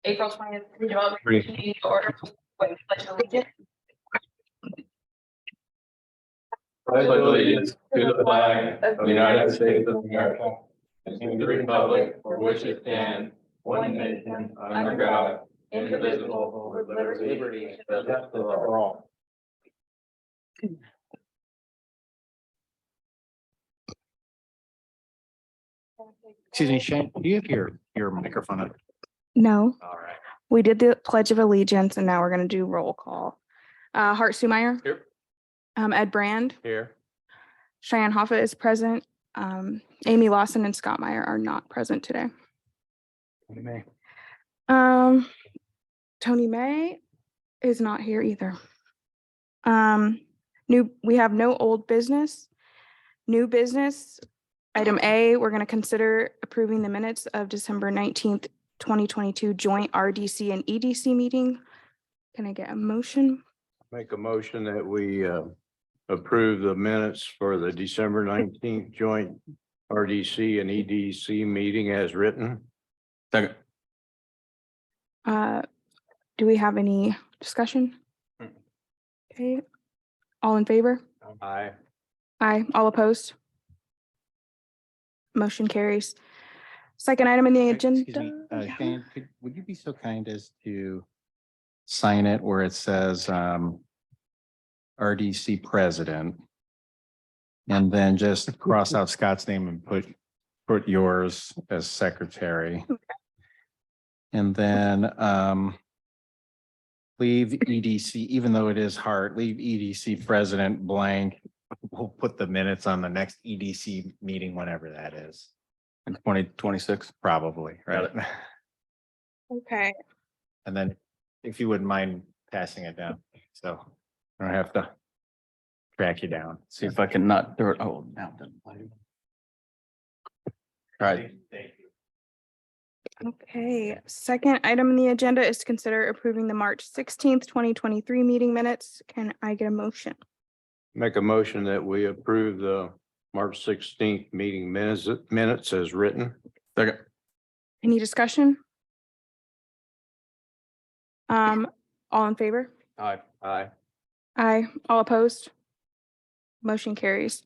April 20th, redevelopment meeting to order. Pledge allegiance. Pledge allegiance to the flag of the United States of America and to the republic for which it stands, one nation, under God, indivisible, with liberty and justice for all. Excuse me, Shane, do you have your microphone up? No, All right. we did the Pledge of Allegiance and now we're going to do roll call. Hart Sumeyer. Here. Ed Brand, Here. Cheyenne Hoffa is present. Amy Lawson and Scott Meyer are not present today. Tony May is not here either. We have no old business. New business. Item A, we're going to consider approving the minutes of December 19th, 2022 Joint RDC and EDC meeting. Can I get a motion? Make a motion that we approve the minutes for the December 19th joint RDC and EDC meeting as written. Second. Do we have any discussion? Okay, all in favor? Aye. Aye. All opposed? Motion carries. Second item in the Excuse agenda. me, Yeah. Shane, would you be so kind as to sign it where it says RDC president? And then just cross out Scott's name and put yours as secretary. And then leave EDC, even though it is hard, leave EDC president blank. We'll put the minutes on the next EDC meeting, whenever that is. In 2026. Probably, right? Okay. And then if you wouldn't mind passing it down, so I don't have to track you down. See if I can not do it. Oh, now. Right. Okay. Second item on the agenda is to consider approving the March 16th, 2023 meeting minutes. Can I get a motion? Make a motion that we approve the March 16th meeting minutes as written. Second. Any discussion? All in favor? Aye. Aye. Aye. All opposed? Motion carries.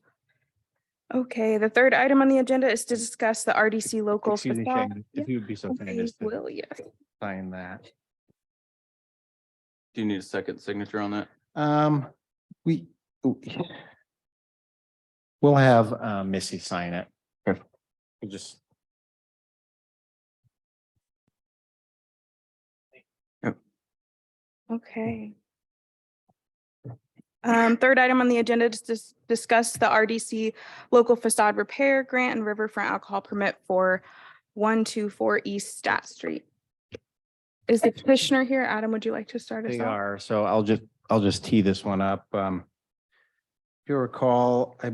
Okay, the third item on the agenda is to discuss the RDC local. Excuse me, facade- Shane, if you would be so kind Okay, as to will, yes. sign that. Do you need a second signature on that? We'll have Missy sign it. Okay. We'll just. Okay. Third item on the agenda is to discuss the RDC local facade repair grant and Riverfront alcohol permit for 124 East Staat Street. Is the petitioner here? Adam, would you like to start us They off? are, so I'll just tee this one up. If you recall, I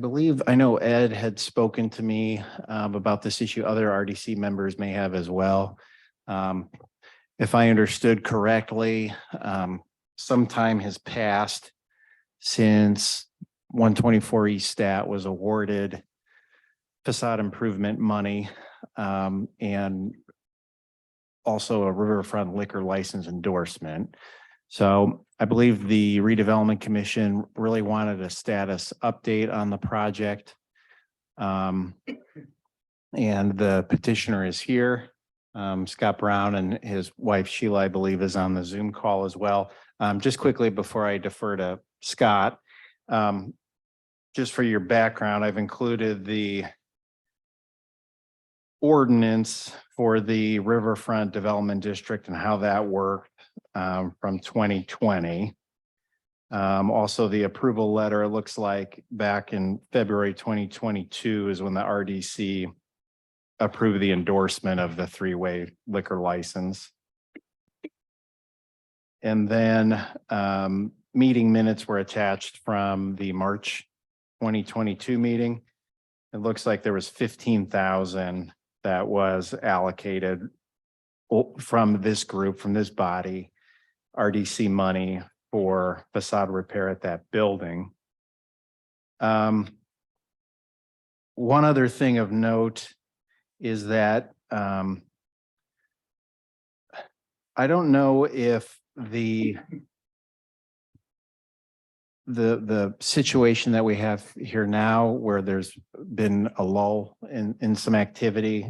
know Ed had spoken to me about this issue. Other RDC members may have as well. If I understood correctly, some time has passed since 124 East Stat was awarded facade improvement money and also a Riverfront liquor license endorsement. So I believe the Redevelopment Commission really wanted a status update on the project. And the petitioner is here. Scott Brown and his wife Sheila, I believe, is on the Zoom call as well. Just quickly before I defer to Scott, just for your background, I've included the ordinance for the Riverfront Development District and how that worked from 2020. Also, the approval letter, it looks like back in February 2022 is when the RDC approved the endorsement of the three-way liquor license. And then meeting minutes were attached from the March 2022 meeting. It looks like there was 15,000 that was allocated from this group, from this body, RDC money for facade repair at that building. One other thing of note is that I don't know if the situation that we have here now, where there's been a lull in some activity,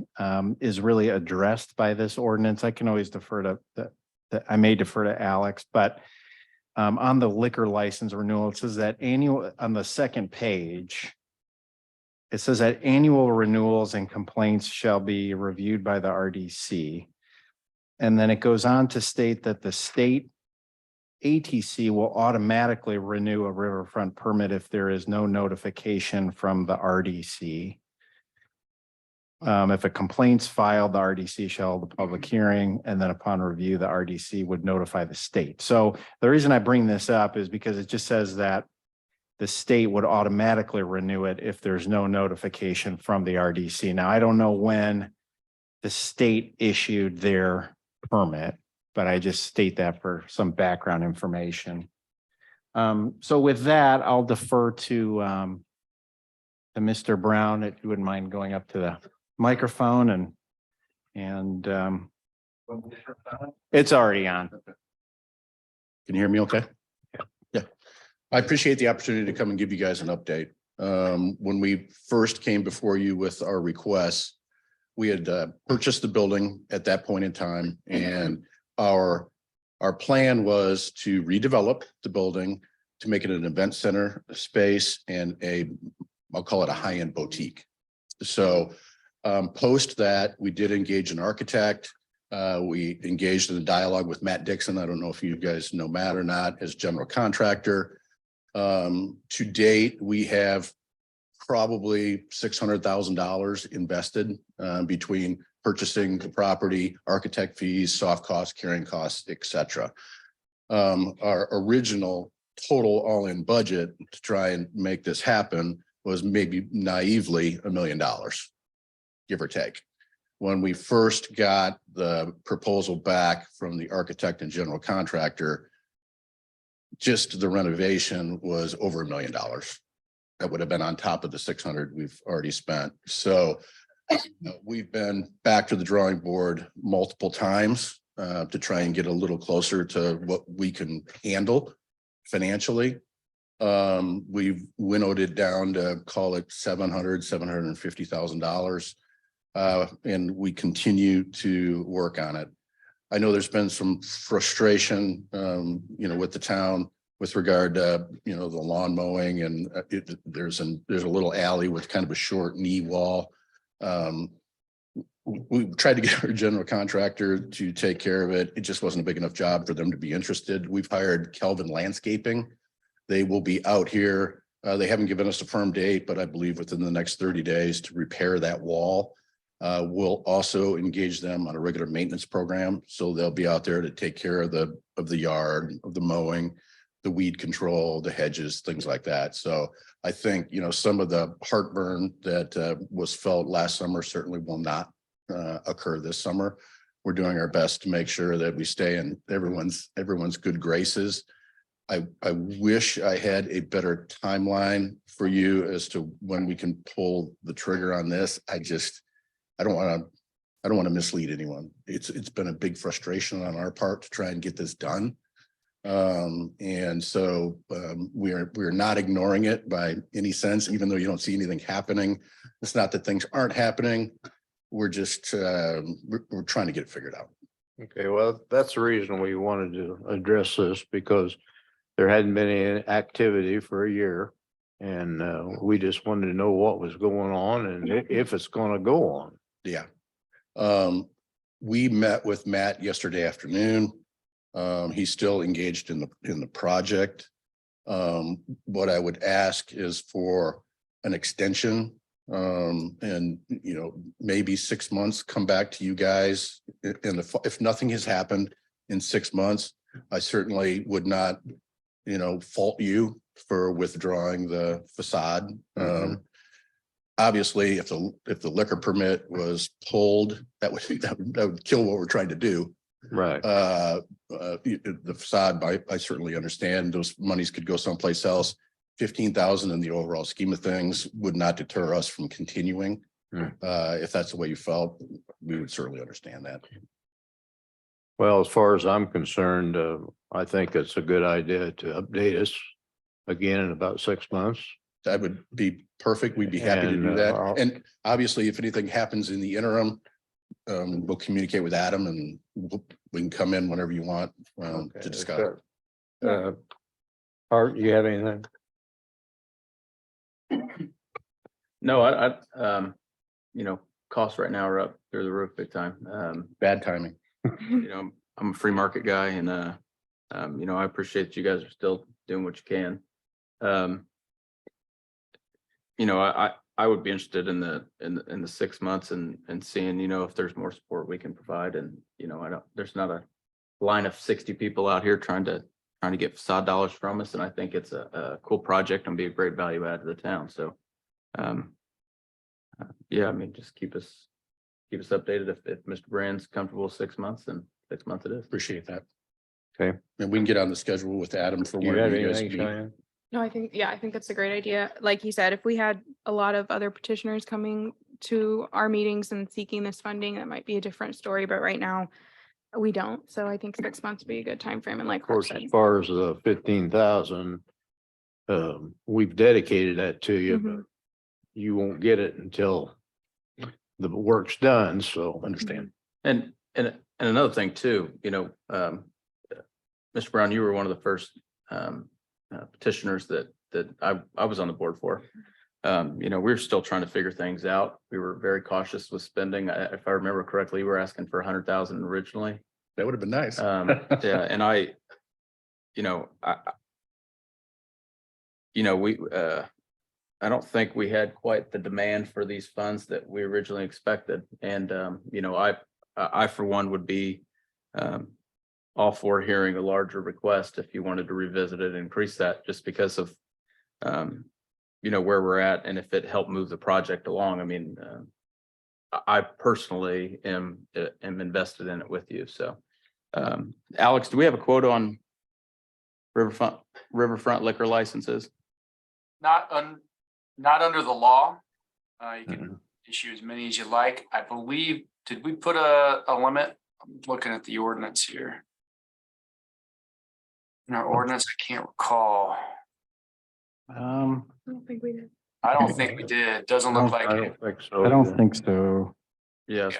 is really addressed by this ordinance. I can always defer to I may defer to Alex, but on the liquor license renewal, it says that annual, on the second page, it says that annual renewals and complaints shall be reviewed by the RDC. And then it goes on to state that the state ATC will automatically renew a riverfront permit if there is no notification from the RDC. If a complaint's filed, the RDC shall hold a public hearing, and then upon review, the RDC would notify the state. So the reason I bring this up is because it just says that the state would automatically renew it if there's no notification from the RDC. Now, I don't know when the state issued their permit, but I just state that for some background information. So with that, I'll defer to Mr. Brown, if you wouldn't mind going up to the microphone and it's already on. Can you hear me okay? Yeah. I appreciate the opportunity to come and give you guys an update. When we first came before you with our requests, we had purchased the building at that point in time, and our plan was to redevelop the building to make it an event center space and I'll call it a high-end boutique. So post that, we did engage an architect. We engaged in a dialogue with Matt Dixon. I don't know if you guys know Matt or not, as general contractor. To date, we have probably $600,000 invested between purchasing the property, architect fees, soft costs, carrying costs, et cetera. Our original total all-in budget to try and make this happen was maybe naively $1 million, give or take. When we first got the proposal back from the architect and general contractor, just the renovation was over $1 million. That would have been on top of the 600 we've already spent. So we've been back to the drawing board multiple times to try and get a little closer to what we can handle financially. We've winnowed it down to call it $750,000. And we continue to work on it. I know there's been some frustration, with the town with regard to, the lawn mowing, and there's a little alley with kind of a short knee wall. We tried to get our general contractor to take care of it. It just wasn't a big enough job for them to be interested. We've hired Kelvin Landscaping. They will be out here. They haven't given us a firm date, but I believe within the next 30 days to repair that wall. We'll also engage them on a regular maintenance program. So they'll be out there to take care of the yard, of the mowing, the weed control, the hedges, things like that. So I think, some of the heartburn that was felt last summer certainly will not occur this summer. We're doing our best to make sure that we stay in everyone's good graces. I wish I had a better timeline for you as to when we can pull the trigger on this. I don't want to mislead anyone. It's been a big frustration on our part to try and get this done. And so we're not ignoring it by any sense, even though you don't see anything happening. It's not that things aren't happening. We're just we're trying to get it figured out. Okay, well, that's the reason we wanted to address this, because there hadn't been any activity for a year. And we just wanted to know what was going on and if it's going to go on. Yeah. We met with Matt yesterday afternoon. He's still engaged in the project. What I would ask is for an extension, and maybe 6 months, come back to you guys. And if nothing has happened in 6 months, I certainly would not, fault you for withdrawing the facade. Obviously, if the liquor permit was pulled, that would kill what we're trying to do. Right. The facade, I certainly understand those monies could go someplace else. 15,000 in the overall scheme of things would not deter us from continuing. If that's the way you felt, we would certainly understand that. Well, as far as I'm concerned, I think it's a good idea to update us again in about 6 months. That would be perfect. We'd be happy to do And, that. I'll- And obviously, if anything happens in the interim, we'll communicate with Adam and we can come in whenever you want Okay, to is discuss. that- Art, you have anything? No, you know, costs right now are up through the roof big time. Bad timing. You know, I'm a free market guy and, you know, I appreciate that you guys are still doing what you can. You know, I would be interested in the 6 months and seeing, you know, if there's more support we can provide. And, you know, there's not a line of 60 people out here trying to get facade dollars from us. And I think it's a cool project and be a great value add to the town. So, yeah, I mean, just keep us updated. If Mr. Brand's comfortable with 6 months, then 6 months it is. Appreciate that. Okay. And we can get on the schedule with Adam for Do you whenever have you guys anything, meet. Cheyenne? No, I think that's a great idea. Like you said, if we had a lot of other petitioners coming to our meetings and seeking this funding, that might be a different story, but right now we don't. So I think 6 months would be a good time frame. And like Of Kurt course, said, as far as the 15,000, we've dedicated that to you, but you won't get it until the work's done. So Understand. And another thing too, you know, Mr. Brown, you were one of the first petitioners that I was on the board for. You know, we were still trying to figure things out. We were very cautious with spending. If I remember correctly, we were asking for 100,000 originally. That would have been nice. Yeah, and I don't think we had quite the demand for these funds that we originally expected. And, you know, I for one would be all for hearing a larger request if you wanted to revisit it, increase that just because of, you know, where we're at and if it helped move the project along. I mean, I personally am invested in it with you. So, Alex, do we have a quote on Riverfront liquor licenses? Not under the law. You can issue as many as you like. I believe, did we put a limit? I'm looking at the ordinance here. In our ordinance, I can't recall. I don't think we did. I don't think we did. Doesn't look like I it. don't think so. I don't think so. Yeah. As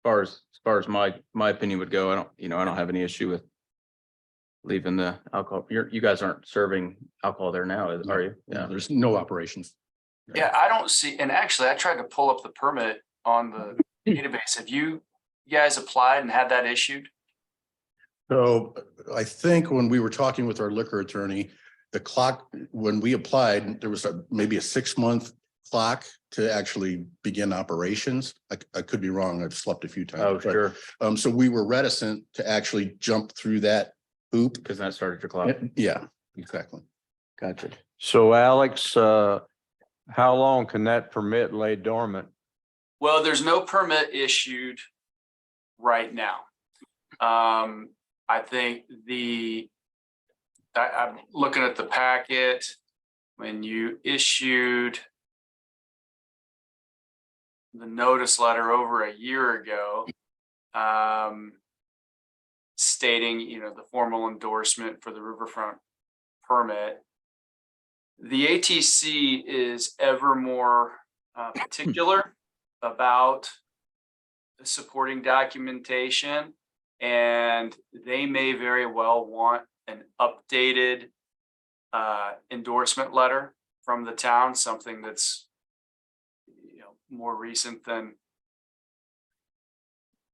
far as my opinion would go, I don't have any issue with leaving the alcohol. You guys aren't serving alcohol there now, are you? Yeah, Yeah. there's no operations. Yeah, I don't see, and actually I tried to pull up the permit on the database. Have you guys applied and had that issued? So I think when we were talking with our liquor attorney, the clock, when we applied, there was maybe a 6-month clock to actually begin operations. I could be wrong. I've slept a few times. Oh, but, sure. So we were reticent to actually jump through that hoop. Because that started your clock. Yeah, exactly. Gotcha. So Alex, how long can that permit lay dormant? Well, there's no permit issued right now. I think I'm looking at the packet when you issued the notice letter over a year ago, stating, you know, the formal endorsement for the Riverfront permit. The ATC is ever more particular about the supporting documentation, and they may very well want an updated endorsement letter from the town, something that's, you know, more recent than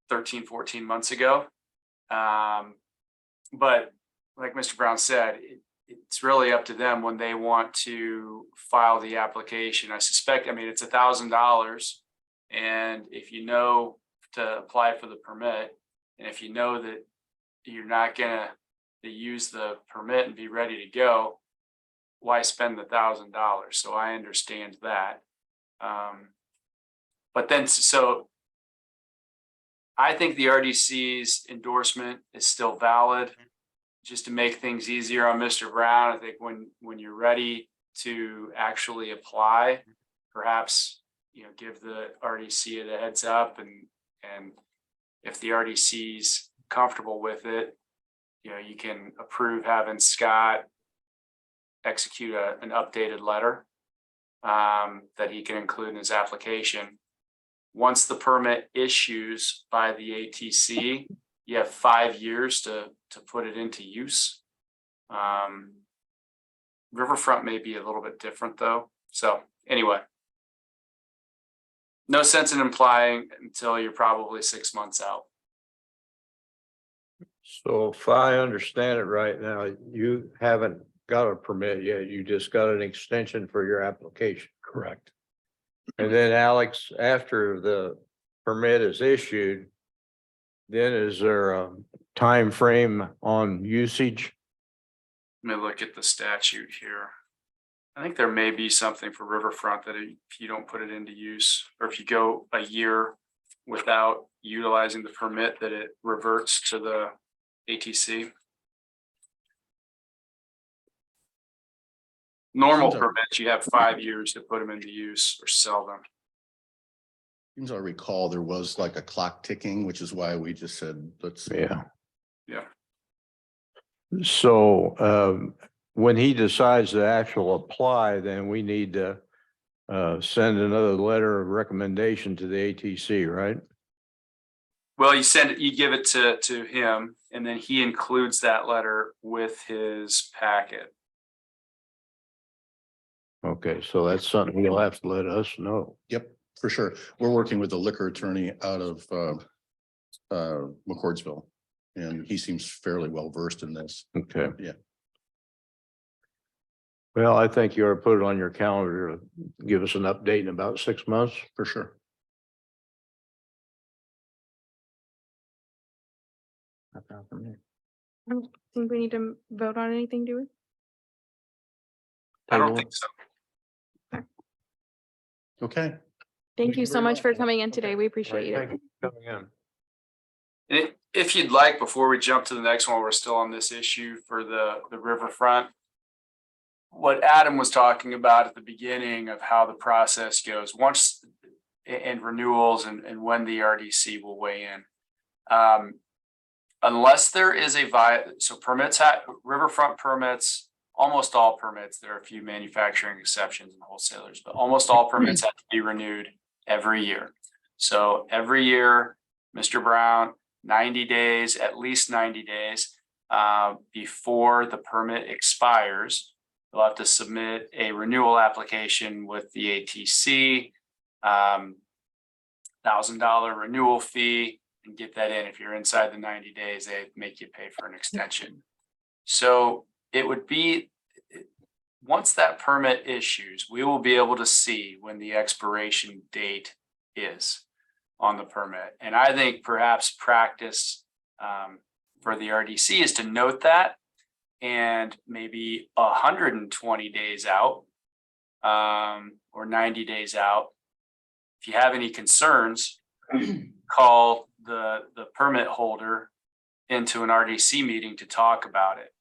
13, 14 months ago. But like Mr. Brown said, it's really up to them when they want to file the application. I suspect, I mean, it's $1,000. And if you know to apply for the permit, and if you know that you're not gonna use the permit and be ready to go, why spend the $1,000? So I understand that. But then, so I think the RDC's endorsement is still valid. Just to make things easier on Mr. Brown, I think when you're ready to actually apply, perhaps, you know, give the RDC the heads up, and if the RDC's comfortable with it, you can approve having Scott execute an updated letter that he can include in his application. Once the permit issues by the ATC, you have 5 years to put it into use. Riverfront may be a little bit different though. So anyway, no sense in implying until you're probably 6 months out. So if I understand it right now, you haven't got a permit yet. You just got an extension for your application. Correct. And then Alex, after the permit is issued, then is there a time frame on usage? Let me look at the statute here. I think there may be something for Riverfront that if you don't put it into use, or if you go a year without utilizing the permit, that it reverts to the ATC. Normal Seems like- permits, you have 5 years to put them into use or sell them. As I recall, there was like a clock ticking, which is why we just said, let's. Yeah. Yeah. So when he decides to actually apply, then we need to send another letter of recommendation to the ATC, right? Well, you give it to him, and then he includes that letter with his packet. Okay, so that's something he'll have to let us know. Yep, for sure. We're working with the liquor attorney out of McCordsville, and he seems fairly well versed in this. Okay. Yeah. Well, I think you ought to put it on your calendar to give us an update in about 6 months. For sure. I don't think we need to vote on anything, do we? I don't think so. Okay. Thank you so much for coming in today. We Right, appreciate you. thank you for coming in. If you'd like, before we jump to the next one, we're still on this issue for the Riverfront. What Adam was talking about at the beginning of how the process goes, once and renewals and when the RDC will weigh in. Unless there is so permits, Riverfront permits, almost all permits, there are a few manufacturing exceptions and wholesalers, but almost all permits have to be renewed every year. So every year, Mr. Brown, 90 days, at least 90 days before the permit expires, you'll have to submit a renewal application with the ATC, $1,000 renewal fee, and get that in. If you're inside the 90 days, they make you pay for an extension. So it would be, once that permit issues, we will be able to see when the expiration date is on the permit. And I think perhaps practice for the RDC is to note that, and maybe 120 days out or 90 days out. If you have any concerns, call the permit holder into an RDC meeting to talk about it.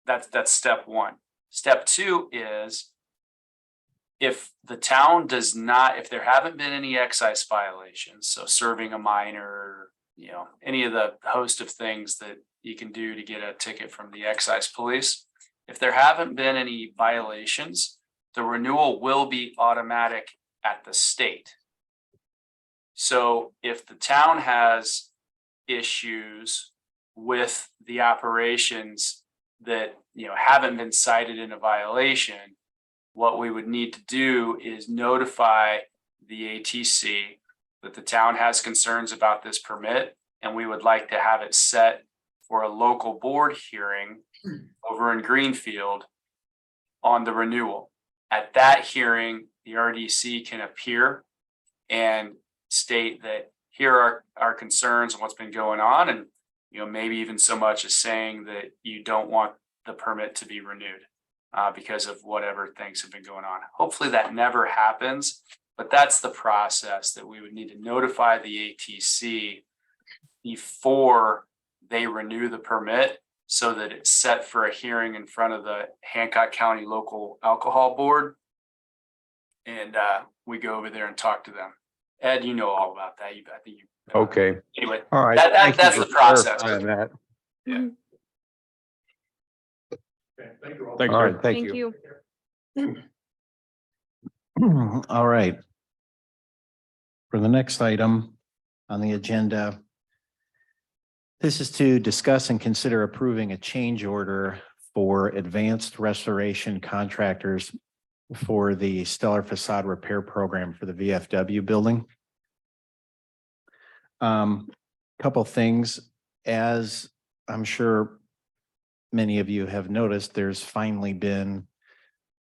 That's step one. Step two is if the town does not, if there haven't been any excise violations, so serving a minor, any of the host of things that you can do to get a ticket from the excise police. If there haven't been any violations, the renewal will be automatic at the state. So if the town has issues with the operations that haven't been cited in a violation, what we would need to do is notify the ATC that the town has concerns about this permit, and we would like to have it set for a local board hearing over in Greenfield on the renewal. At that hearing, the RDC can appear and state that here are our concerns and what's been going on, and maybe even so much as saying that you don't want the permit to be renewed because of whatever things have been going on. Hopefully that never happens, but that's the process that we would need to notify the ATC before they renew the permit, so that it's set for a hearing in front of the Hancock County Local Alcohol Board. And we go over there and talk to them. Ed, you know all about that. I think you. Okay, Anyway, all right. That- Thank you that's for the process. clarifying that. Thank you all. All right, thank Thank you. you. All right. For the next item on the agenda, this is to discuss and consider approving a change order for advanced restoration contractors for the Stellar Façade Repair Program for the VFW building. Couple things, as I'm sure many of you have noticed, there's finally been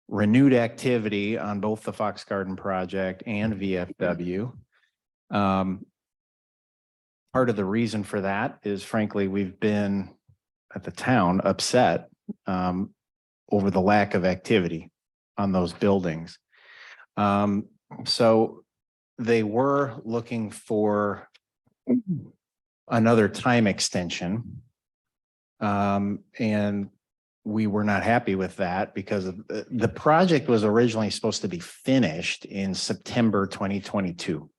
renewed activity on both the Fox Garden project and VFW. Part of the reason for that is frankly, we've been at the town upset over the lack of activity on those buildings. So they were looking for another time extension. And we were not happy with that because of the project was originally supposed to be finished in September 2022.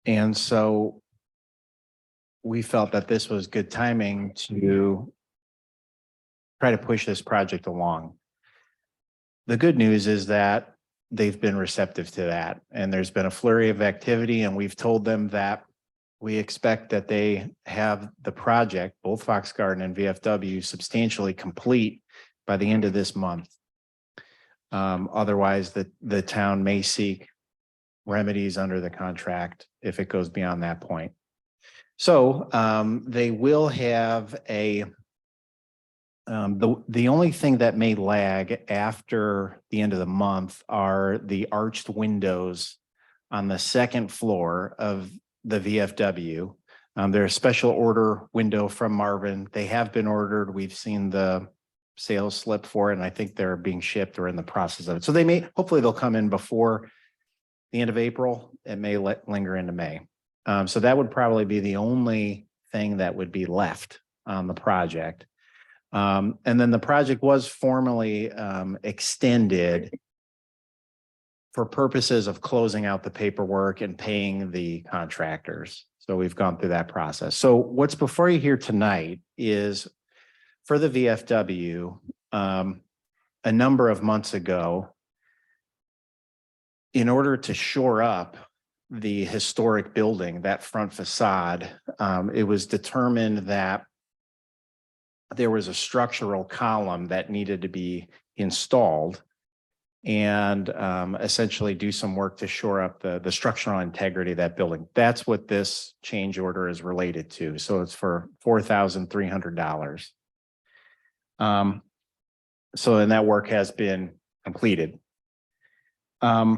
And so we felt that this was good timing to try to push this project along. The good news is that they've been receptive to that, and there's been a flurry of activity, and we've told them that we expect that they have the project, both Fox Garden and VFW, substantially complete by the end of this month. Otherwise, the town may seek remedies under the contract if it goes beyond that point. So they will have a, the only thing that may lag after the end of the month are the arched windows on the second floor of the VFW. They're a special order window from Marvin. They have been ordered. We've seen the sales slip for it, and I think they're being shipped or in the process of it. So they may, hopefully they'll come in before the end of April. It may linger into May. So that would probably be the only thing that would be left on the project. And then the project was formally extended for purposes of closing out the paperwork and paying the contractors. So we've gone through that process. So what's before you here tonight is for the VFW, a number of months ago, in order to shore up the historic building, that front facade, it was determined that there was a structural column that needed to be installed and essentially do some work to shore up the structural integrity of that building. That's what this change order is related to. So it's for $4,300. So, and that work has been completed. I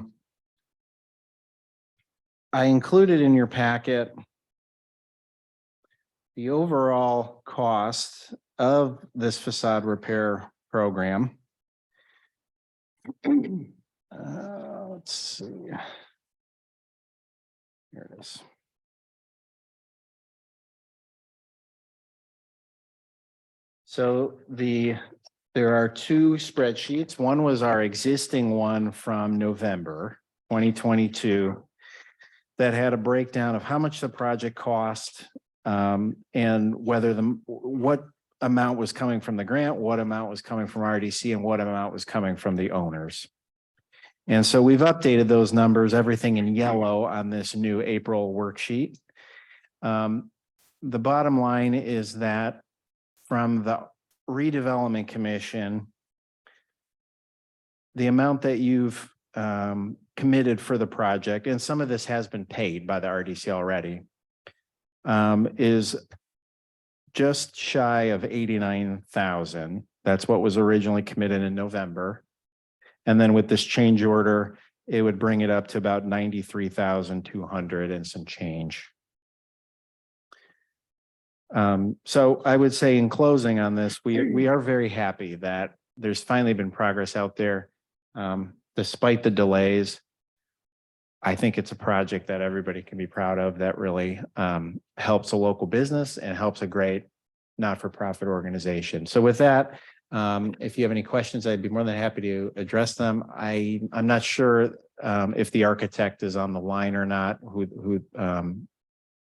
included in your packet the overall cost of this facade repair program. Let's see. Here it is. So there are two spreadsheets. One was our existing one from November 2022 that had a breakdown of how much the project cost and whether what amount was coming from the grant, what amount was coming from RDC, and what amount was coming from the owners. And so we've updated those numbers, everything in yellow on this new April worksheet. The bottom line is that from the Redevelopment Commission, the amount that you've committed for the project, and some of this has been paid by the RDC already, is just shy of 89,000. That's what was originally committed in November. And then with this change order, it would bring it up to about 93,200 and some change. So I would say in closing on this, we are very happy that there's finally been progress out there. Despite the delays, I think it's a project that everybody can be proud of that really helps a local business and helps a great not-for-profit organization. So with that, If you have any questions, I'd be more than happy to address them. I'm not sure if the architect is on the line or not, who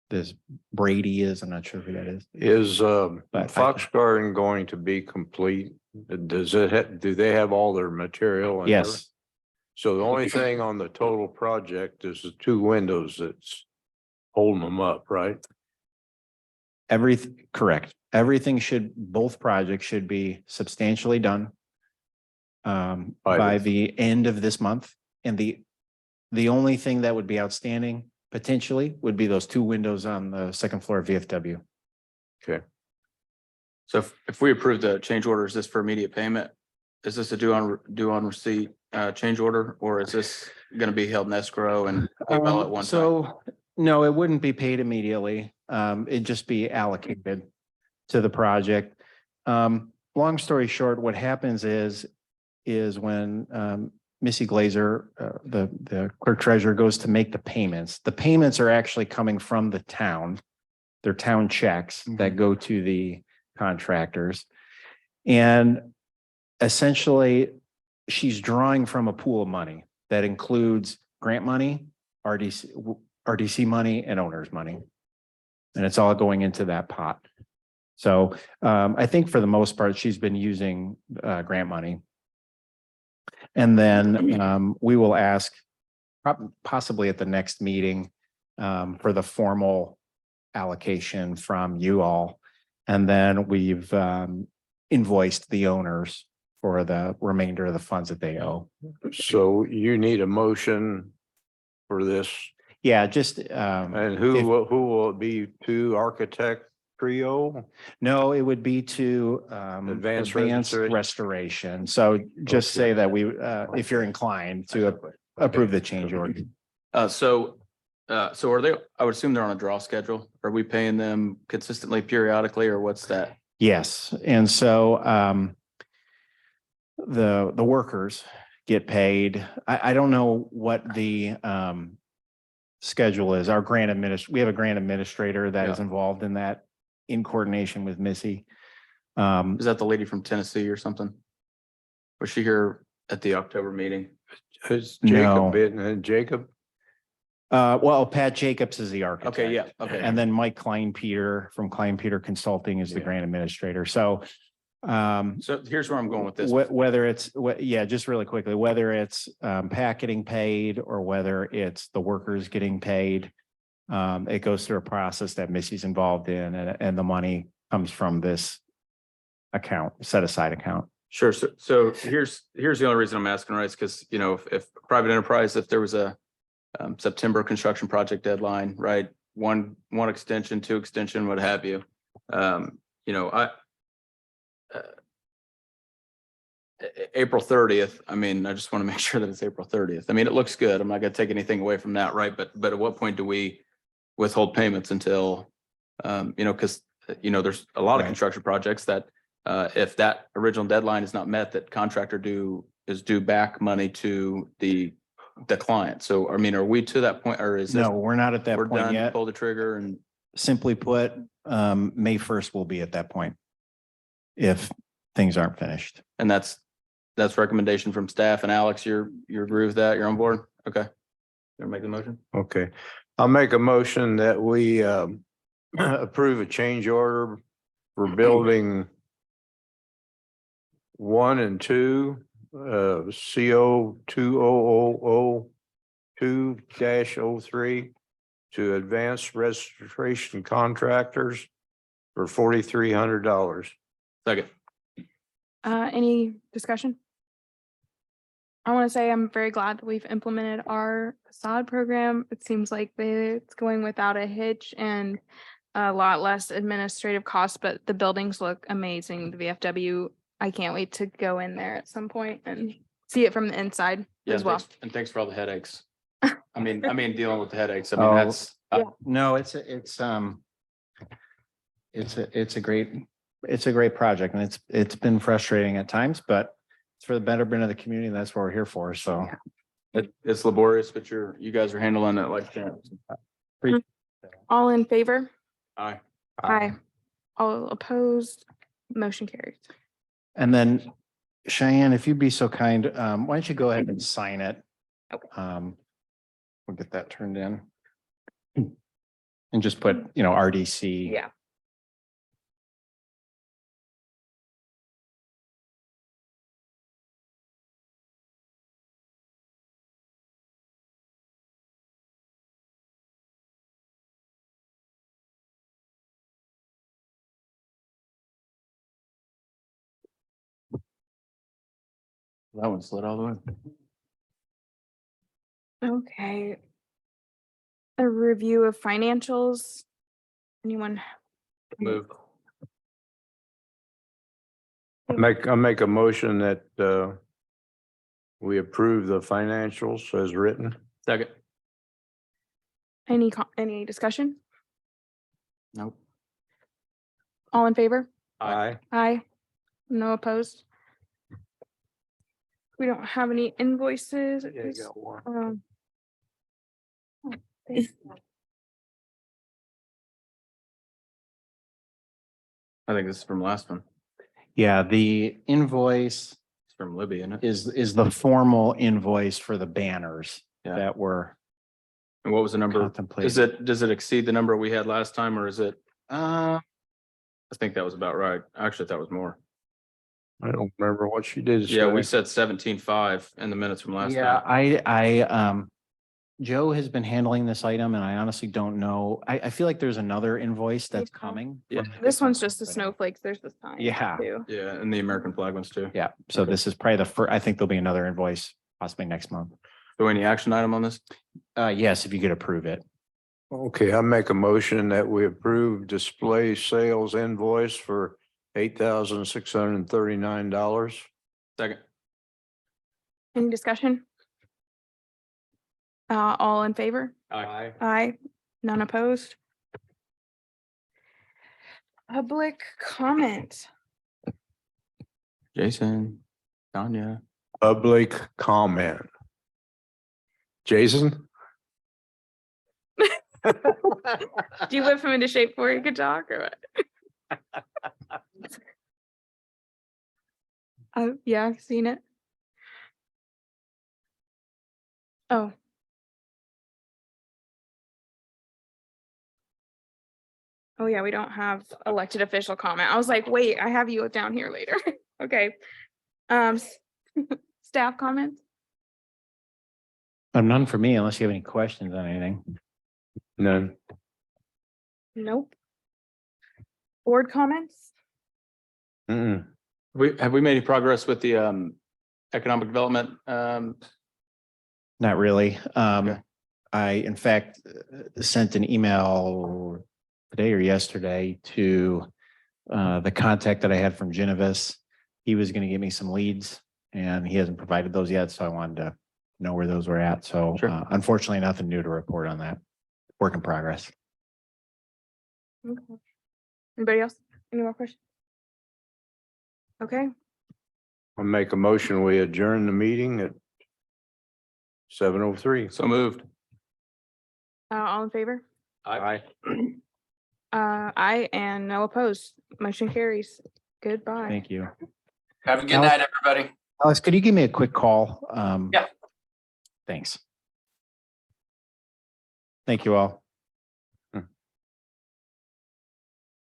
this Brady is. I'm not sure who that is. Is But Fox Garden going to be complete? Does it, do they have all their material? and everything? Yes, So the only thing on the total project is the two windows that's holding them up, right? correct. Everything both projects should be substantially done by the end of this month. And the only thing that would be outstanding potentially would be those two windows on the second floor of VFW. Okay. So if we approve the change order, is this for immediate payment? Is this a due on receipt change order, or is this gonna be held in escrow and paid all at one time? So, no, it wouldn't be paid immediately. It'd just be allocated to the project. Long story short, what happens is when Missy Glazer, the clerk treasurer, goes to make the payments are actually coming from the town. They're town checks that go to the contractors. And essentially, she's drawing from a pool of money that includes grant money, RDC money, and owner's money. And it's all going into that pot. So I think for the most part, she's been using grant money. And then we will ask possibly at the next meeting for the formal allocation from you all. And then we've invoiced the owners for the remainder of the funds that they owe. So you need a motion for this, Yeah, just and who will it be to architect trio? no, it would be to Advanced advanced restoration. restoration. So just say that we, if you're inclined to approve the change order. So are they, I would assume they're on a draw schedule. Are we paying them consistently periodically, or what's that? Yes, and so the workers get paid. I don't know what the schedule is. Our we have a grant administrator that is involved in that in coordination with Missy. Is that the lady from Tennessee or something? Was she here at the October meeting? Is No. Jacob? Well, Pat Jacobs is the architect. Okay, yeah, okay. And then Mike Klein-Peter from Klein-Peter Consulting is the Yeah. grant administrator. So So here's where I'm going with this. whether it's, yeah, just really quickly, whether it's packeting paid or whether it's the workers getting paid, it goes through a process that Missy's involved in, and the money comes from this account, set aside account. Sure. So here's the only reason I'm asking, right? Is because, you know, if private enterprise, if there was a September construction project deadline, right? One extension, two extension, what have you. You know, April 30th. I mean, I just want to make sure that it's April 30th. I mean, it looks good. I'm not going to take anything away from that, right? But at what point do we withhold payments until, you know, because, you know, there's a lot of Right. construction projects that if that original deadline is not met, that contractor is due back money to the client. So, I mean, are we to that point, or is this? No, we're not at that We're point done, yet. pull the trigger and, Simply put, May 1st will be at that point if things aren't finished. and that's recommendation from staff. And Alex, you agree with that? You're on board? Okay. You make the motion? Okay, I'll make a motion that we approve a change order for building 1 and 2, CO 2002-03 to Advanced Restoration Contractors for $4,300. Second. Any discussion? I want to say I'm very glad that we've implemented our facade program. It seems like it's going without a hitch and a lot less administrative costs, but the buildings look amazing. The VFW, I can't wait to go in there at some point and see it from the inside Yeah, as well. and thanks for all the headaches. I mean, dealing with the headaches. I mean, Oh, that's, No, it's a great project, and it's been frustrating at times, but it's for the betterment of the community. And that's what we're here for. So it's laborious, but you guys are handling it like that. All in favor? Aye. Aye. All opposed? Motion carries. And then Cheyenne, if you'd be so kind, why don't you go ahead and sign it? Okay. We'll get that turned in. And just put, RDC. Yeah. That one slid all the way. Okay. A review of financials. Anyone? Move. I make a motion that we approve the financials as written. Second. Any discussion? Nope. All in favor? Aye. Aye. No opposed? We don't have any invoices. Yeah, you got one. Thank you. I think this is from last one. Yeah, the invoice It's from Libby, isn't it? is the formal invoice for the banners Yeah. that were And what was the number? contemplated. Does it exceed the number we had last time, or is it? I think that was about right. Actually, that was more. I don't remember what she did. Yeah, we say. said 17.5 in the minutes from last Yeah, time. Joe has been handling this item and I honestly don't know. I feel like there's another invoice that's Yeah. coming. Yeah. This one's just the snowflakes. There's the sign. Yeah. too. Yeah, and the American flag ones too. Yeah, so this is probably the first, I think there'll be another invoice possibly next month. So any action item on this? Yes, if you could approve it. Okay, I make a motion that we approve display sales invoice for $8,639. Second. Any discussion? All in favor? Aye. Aye. None opposed? Public comment. Jason, Tanya. Public comment. Jason? Do you whip him into shape before you could talk or what? Yeah, I've seen it. Oh. Oh, yeah, we don't have elected official comment. I was like, wait, I have you down here later. Okay. Staff comments? None for me unless you have any questions on anything. None. Nope. Board comments? Mm-mm. Have we made any progress with the economic development? Not really. Okay. I, in fact, sent an email today or yesterday to the contact that I had from Genovis. He was going to give me some leads and he hasn't provided those yet. So I wanted to know where those were at. So Sure. Unfortunately, nothing new to report on that. Work in progress. Okay. Anybody else? Any more questions? Okay, I'll make a motion, we adjourn the meeting at 7:03. So moved. all in favor? Aye. Aye and no opposed. Motion carries. Goodbye. Thank you. Have a good Alex- night, everybody. Alex, could you give me a quick call? Yeah. Thanks. Thank you all.